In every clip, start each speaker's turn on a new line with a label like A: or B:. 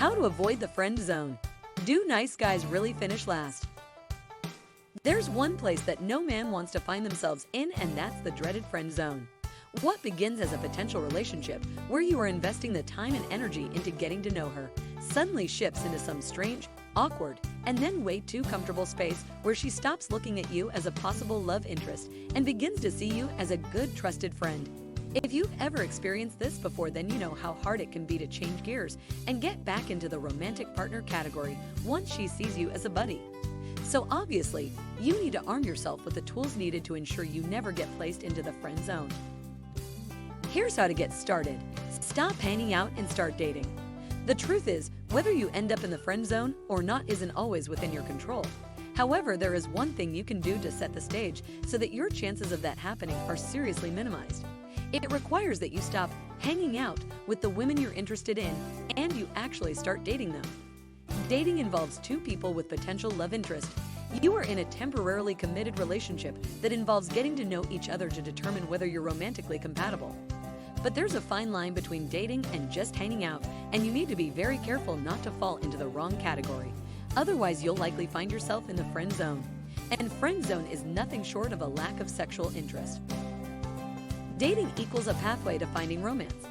A: How to avoid the friend zone. Do nice guys really finish last? There's one place that no man wants to find themselves in, and that's the dreaded friend zone. What begins as a potential relationship where you are investing the time and energy into getting to know her suddenly shifts into some strange, awkward, and then way too comfortable space where she stops looking at you as a possible love interest and begins to see you as a good, trusted friend. If you've ever experienced this before, then you know how hard it can be to change gears and get back into the romantic partner category once she sees you as a buddy. So obviously, you need to arm yourself with the tools needed to ensure you never get placed into the friend zone. Here's how to get started. Stop hanging out and start dating. The truth is, whether you end up in the friend zone or not isn't always within your control. However, there is one thing you can do to set the stage so that your chances of that happening are seriously minimized. It requires that you stop hanging out with the women you're interested in and you actually start dating them. Dating involves two people with potential love interest. You are in a temporarily committed relationship that involves getting to know each other to determine whether you're romantically compatible. But there's a fine line between dating and just hanging out, and you need to be very careful not to fall into the wrong category. Otherwise, you'll likely find yourself in the friend zone. And friend zone is nothing short of a lack of sexual interest. Dating equals a pathway to finding romance.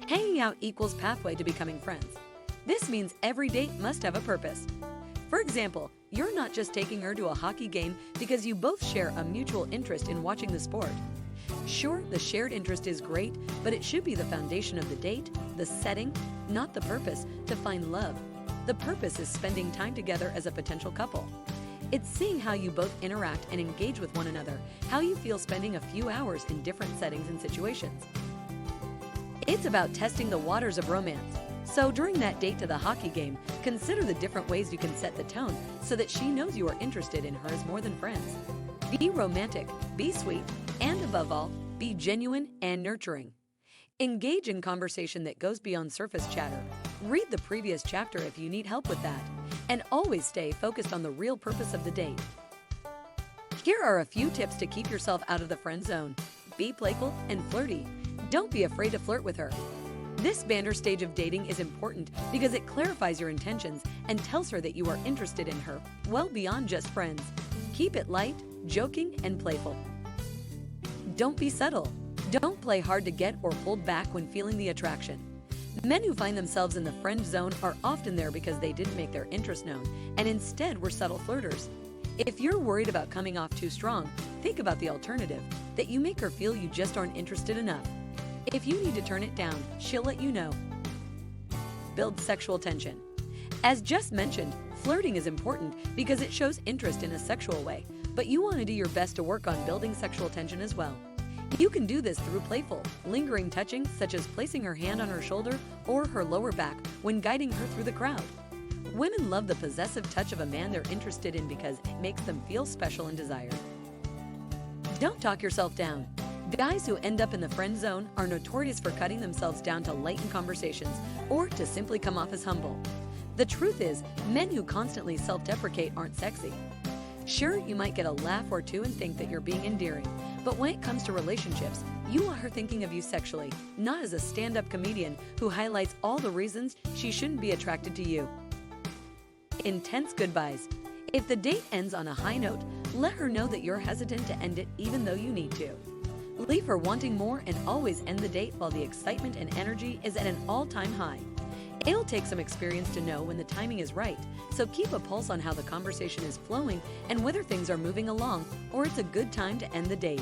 A: Hanging out equals pathway to becoming friends. This means every date must have a purpose. For example, you're not just taking her to a hockey game because you both share a mutual interest in watching the sport. Sure, the shared interest is great, but it should be the foundation of the date, the setting, not the purpose, to find love. The purpose is spending time together as a potential couple. It's seeing how you both interact and engage with one another, how you feel spending a few hours in different settings and situations. It's about testing the waters of romance. So during that date to the hockey game, consider the different ways you can set the tone so that she knows you are interested in her as more than friends. Be romantic, be sweet, and above all, be genuine and nurturing. Engage in conversation that goes beyond surface chatter. Read the previous chapter if you need help with that. And always stay focused on the real purpose of the date. Here are a few tips to keep yourself out of the friend zone. Be playful and flirty. Don't be afraid to flirt with her. This banter stage of dating is important because it clarifies your intentions and tells her that you are interested in her, well beyond just friends. Keep it light, joking, and playful. Don't be subtle. Don't play hard to get or hold back when feeling the attraction. Men who find themselves in the friend zone are often there because they didn't make their interest known and instead were subtle flirters. If you're worried about coming off too strong, think about the alternative, that you make her feel you just aren't interested enough. If you need to turn it down, she'll let you know. Build sexual tension. As just mentioned, flirting is important because it shows interest in a sexual way, but you want to do your best to work on building sexual tension as well. You can do this through playful, lingering touching, such as placing her hand on her shoulder or her lower back when guiding her through the crowd. Women love the possessive touch of a man they're interested in because it makes them feel special and desired. Don't talk yourself down. Guys who end up in the friend zone are notorious for cutting themselves down to lighten conversations or to simply come off as humble. The truth is, men who constantly self-deprecate aren't sexy. Sure, you might get a laugh or two and think that you're being endearing, but when it comes to relationships, you want her thinking of you sexually, not as a stand-up comedian who highlights all the reasons she shouldn't be attracted to you. Intense goodbyes. If the date ends on a high note, let her know that you're hesitant to end it even though you need to. Leave her wanting more and always end the date while the excitement and energy is at an all-time high. It'll take some experience to know when the timing is right, so keep a pulse on how the conversation is flowing and whether things are moving along or it's a good time to end the date.